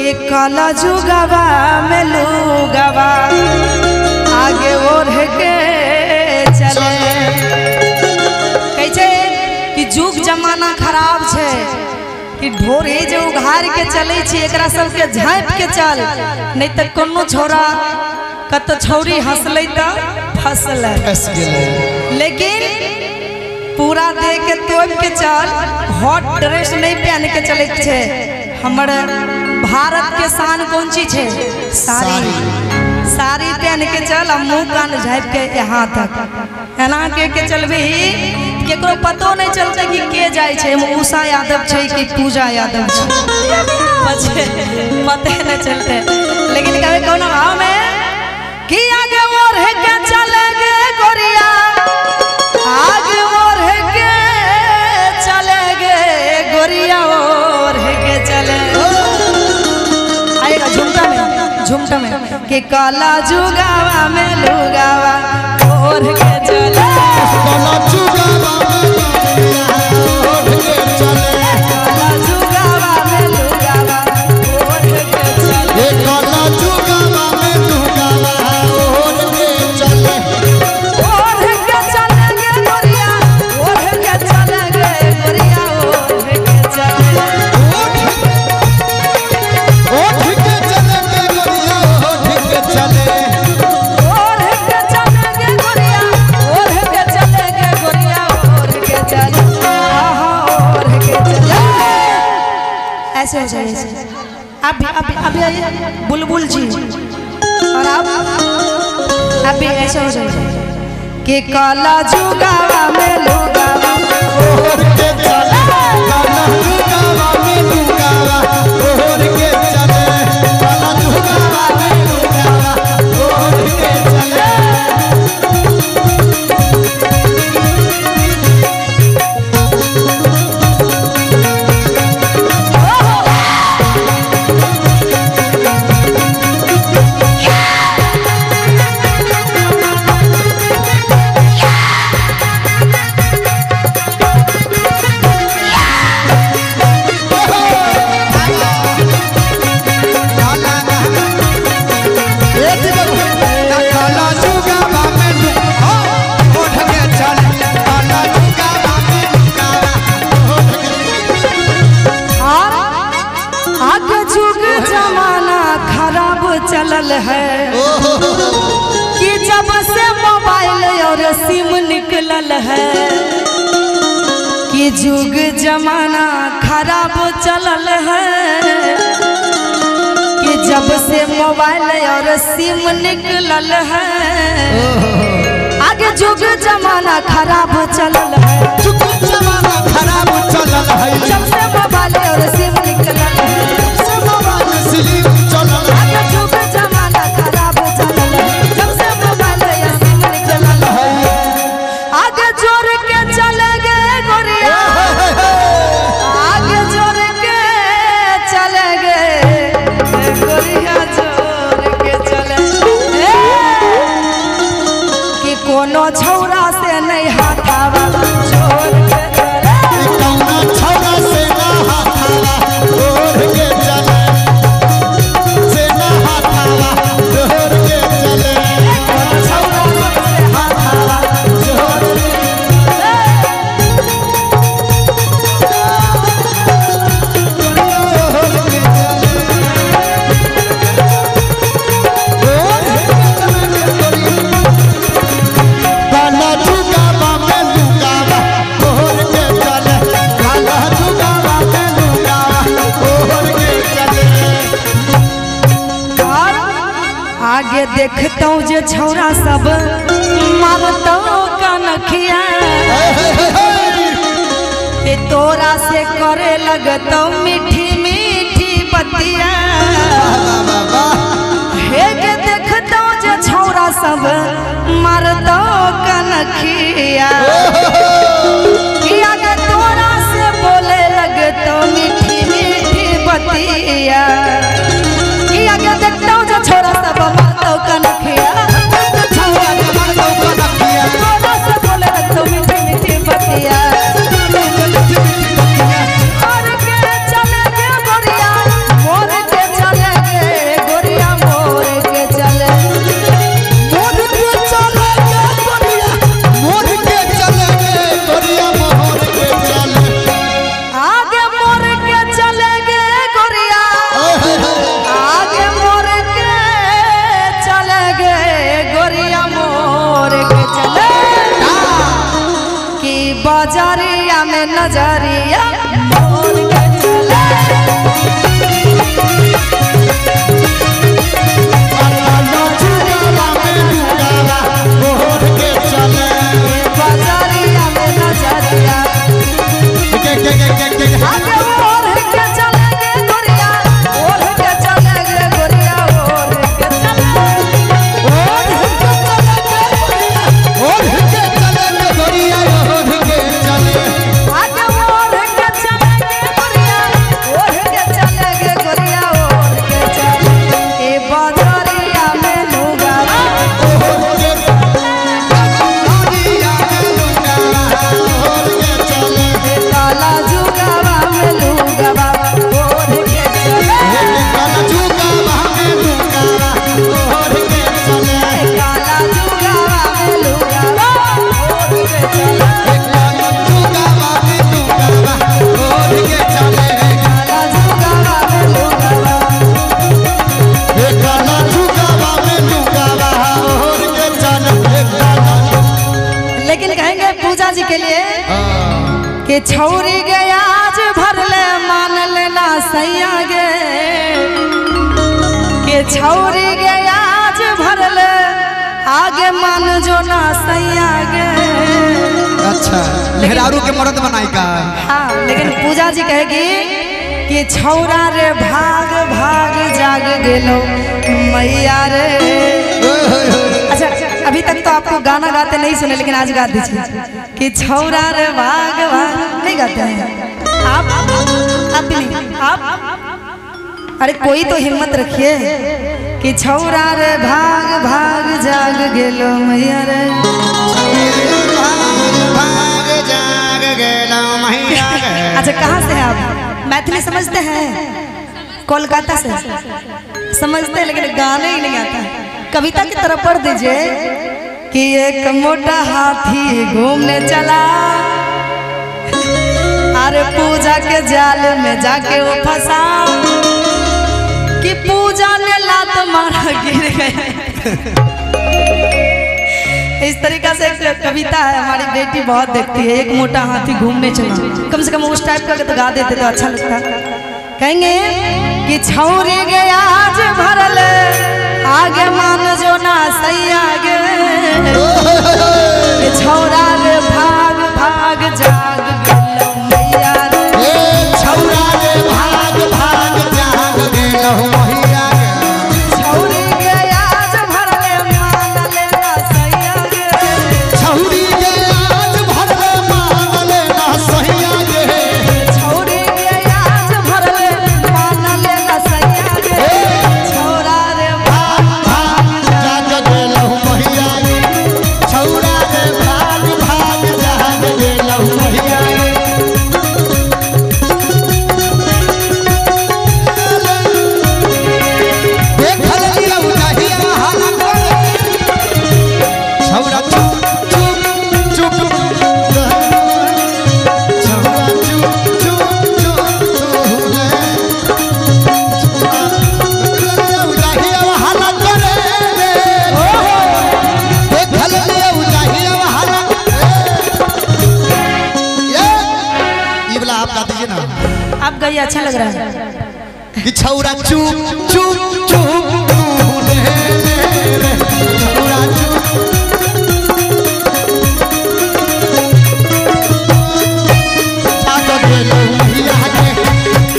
कि काला जुगावा में लूगावा आगे ओढ़ के चले। कैसे कि जुग जमाना खराब छे कि ढोरे जो उघार के चले छी एकरा सबके झाँप के चल, नहीं तो कोनो छोरा कत छौरी हंसले तो फंसल। लेकिन पूरा दे के तोड़ के चल, हॉट ड्रेस नहीं पहन के चले छे। हमारे भारत के शान कौन चीज है? साड़ी। साड़ी पहन के चल, मुँह कान झाँप के यहाँ तक एना के चलबी केकरो पतो नहीं चलते कि के जाए छे, उषा यादव छे कि पूजा यादव छे, पते नहीं चलते। लेकिन कभी कोनो भाव में कि आगे ओढ़ के चलेगे गोरिया, आगे ओढ़ के चलेगे गोरिया, ओढ़ के चले। आएगा झुमटा में, झुमटा में कि काला जुगावा में लुगावा ओढ़ के चले, काला जुगावा ऐसे हो जाए। अभी आइए बुलबुल जी, और अब भी ऐसे हो जाए कि काला जुगावा में लुगावा ओढ़ के चले, काला जुगावा में लुगावा ओढ़ के चले, काला जुगावा में लुगावा ओढ़ के चले। चलल है कि जब से मोबाइल और सिम निकलल है, कि जुग जमाना खराब चलल है, कि जब से मोबाइल और सिम निकलल है, आगे जुग जमाना खराब चलल है, जुग जमाना खराब चलल है, जब से मोबाइल और सिम निकलल है, जब से मोबाइल सिम चलल है, जुग जमाना खराब चलल है, जब से मोबाइल और सिम निकलल है, आगे जोर के चलेगे गोरिया, आगे जोर के चलेगे गोरिया, जोर के चले कि कोनो छौरा से नहीं हाथावा, जोर के चले, कोनो छौरा से ना हाथावा, जोर के चले, से ना हाथावा, जोर के चले, कोनो छौरा से हाथावा, जोर के आगे देखता हूँ जे छौरा सब मारता कनखिया, कि तोरा से करे लगता मीठी मीठी बतिया, हे के देखता हूँ जे छौरा सब मारता कनखिया, कि आगे तोरा से बोले लगता मीठी मीठी बतिया, कि आगे देखता हूँ जे छोरा सब मारता कनखिया, तोरा से बोले लगता मीठी मीठी बतिया, और के चले गे गोरिया, मोर के चले बाजारिया में नजरिया मोर के चले बाजारिया में नजरिया आगे ओढ़ के चलेंगे गोरिया ओढ़ के चलेंगे गोरिया ओढ़ के चलेंगे गोरिया ओढ़ के चले आगे ओढ़ के चलेंगे गोरिया ओढ़ के चलेंगे गोरिया ओढ़ के चले ए बाजारिया में लूगा काला जुगावा में लूगा ओढ़ के चले काला जुगावा में लूगा ओढ़ के चले काला जुगावा में लूगा लेकिन कहेंगे पूजा जी के लिए कि छौरी गया आज भर ले मान लेना सैया गे कि छौरी गया आज भर ले आगे मान जो ना सैया गे। अच्छा मेहरारू के मर्द बनाई का। हाँ लेकिन पूजा जी कहेगी कि छौरा रे भाग भाग जाग गेलो मैया रे। अच्छा अभी तक तो आपको गाना गाते नहीं सुने लेकिन आज गा दीजिए कि छौरा रे भाग भाग नहीं गाते हैं आप भी नहीं आप अरे कोई तो हिम्मत रखिए कि छौरा रे भाग भाग जाग गेलो मैया रे भाग जाग गेलो मैया रे। अच्छा कहाँ से हैं आप मैथिली समझते हैं कोलकाता से समझते हैं लेकिन गाने ही नहीं आता। कविता की तरफ पढ़ दीजिए कि एक मोटा हाथी घूमने चला अरे पूजा के जाल में जाके वो फंसा कि पूजा ने लात मारा गिर गए। इस तरीका से एक कविता है हमारी बेटी बहुत देखती है एक मोटा हाथी घूमने चला कम से कम उस टाइप का तो गा देते तो अच्छा लगता। कहेंगे कि छौरी गया आज भरल आगे मान जो ना सैया गे छौरा रे भाग भाग जाग गेलो मैया रे छौरा रे भाग भाग जाग गेलो मैया रे छौरी गया आज भरल मान लेना सैया गे छौरी के आज भरले मान लेना सैया गे छौरी गया आज भरल मान लेना सैया गे छौरा रे भाग भाग जाग गेलो मैया रे छौरा रे भाग भाग जाग गेलो मैया रे। देखल लिया उजाहिया हाला करे छौरा चुप चुप चुप छौरा चुप चुप चुप उजाहिया हाला करे देखल लिया उजाहिया हाला ये वाला आप गा दीजिए ना आप गाइए अच्छा लग रहा है। कि छौरा चुप चुप चुप छौरा चुप जाग गेलो मैया गे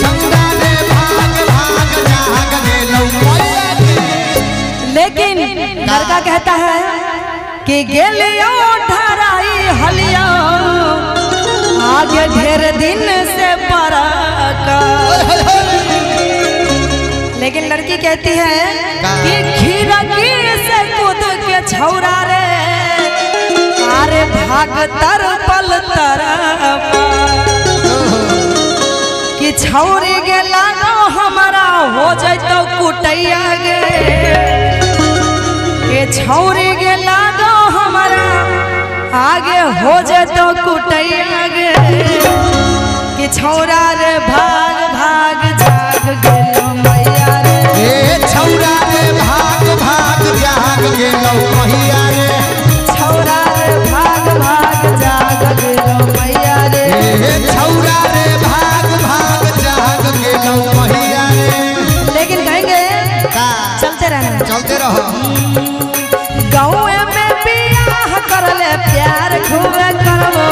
छौरा रे भाग भाग जाग गेलो मैया गे। लेकिन लड़का कहता है कि गेलियो धराई हलियो आगे ढेर दिन से पराका। लेकिन लड़की कहती है कि खिड़की से कूद के छौरा रे अरे भाग तर पल तरफ कि छौरी गे लागो हमारा हो जैतो कुटैया गे के छौरी गे लागो हमारा आगे हो जैतो कुटैया गे कि छौरा रे भाग भाग जाग गेलो मैया रे छौरा रे भाग भाग जाग गेलो मैया रे छौरा रे भाग भाग जाग गेलो मैया चलते रहो। गाँव में बियाह करले प्यार खूबे करबो,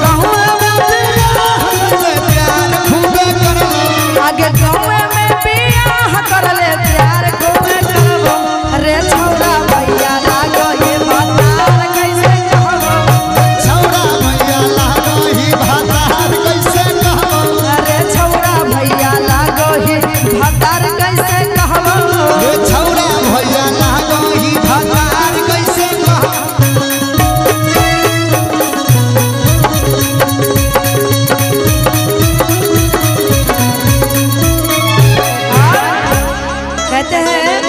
गाँव में प्यार खूबे करबो, आगे गाँव में बियाह करले प्यार खूबे करबो। रे छौरा भैया लागो ये भतार कैसे कहबो, छौरा भैया लागो ही भतार कैसे कहबो, रे छौरा भैया लागो ही भतार कैसे कहबो, रे छौरा भैया लागो ही भतार कैसे कहबो। कहते हैं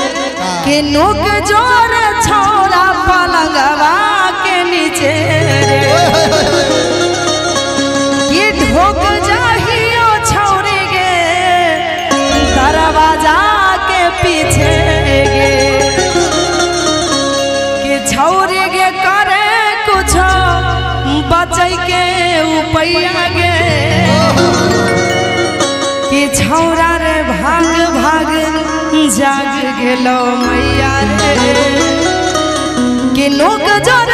कि नुक जोर छौरा पलंगवा के नीचे ये ढोक जाहियो छौरी गे दरवाजा के पीछे गे कि छौरी गे करे कुछ बचै के उपैया गे कि छौरा रे भाग भाग जाग गेलो मैया रे कि लोग जोर